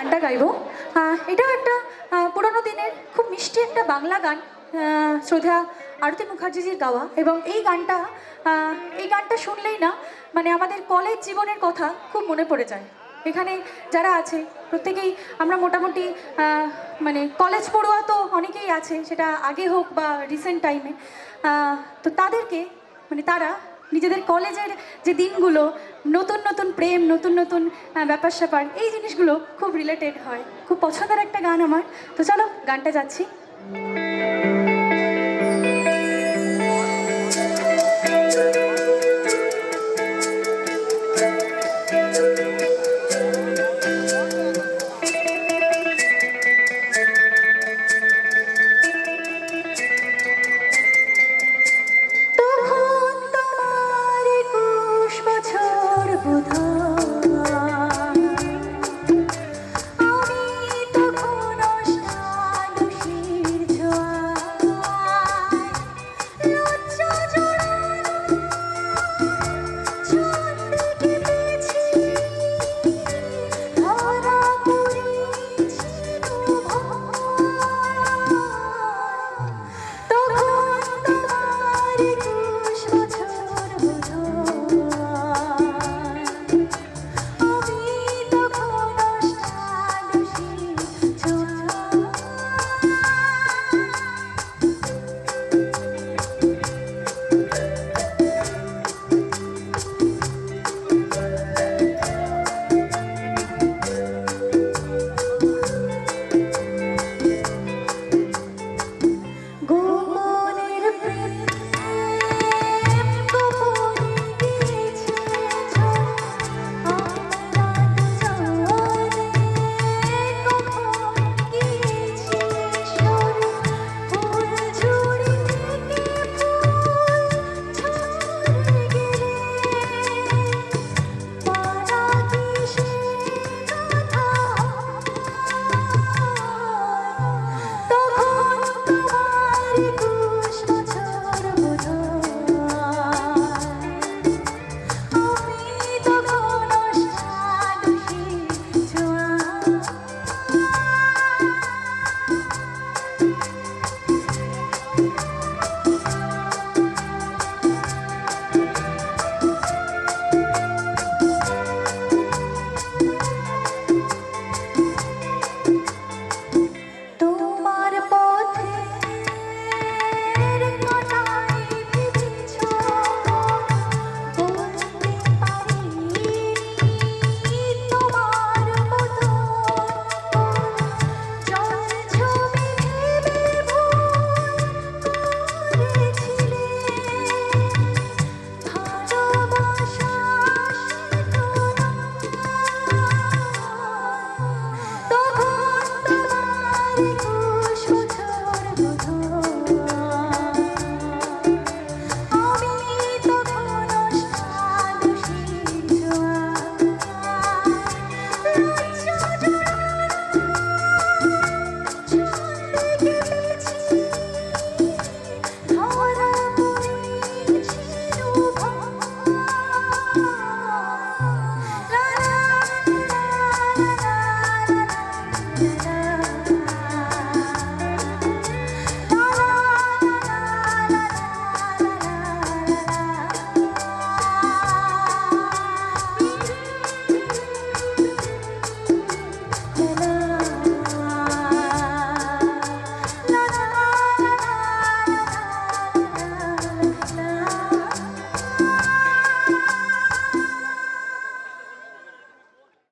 গানটা গাইবো এটাও একটা পুরোনো দিনের খুব মিষ্টি একটা বাংলা গান, শ্রদ্ধা আরতি মুখার্জিজির গাওয়া। এবং এই গানটা শুনলেই না মানে আমাদের কলেজ জীবনের কথা খুব মনে পড়ে যায়। এখানে যারা আছে প্রত্যেকেই আমরা মোটামুটি মানে কলেজ পড়ুয়া তো অনেকেই আছে, সেটা আগে হোক বা রিসেন্ট টাইমে। তো তাদেরকে মানে তারা নিজেদের কলেজের যে দিনগুলো, নতুন নতুন প্রেম, নতুন নতুন ব্যাপার স্যাপার, এই জিনিসগুলো খুব রিলেটেড হয়। খুব পছন্দের একটা গান আমার। তো চলো গানটা যাচ্ছি।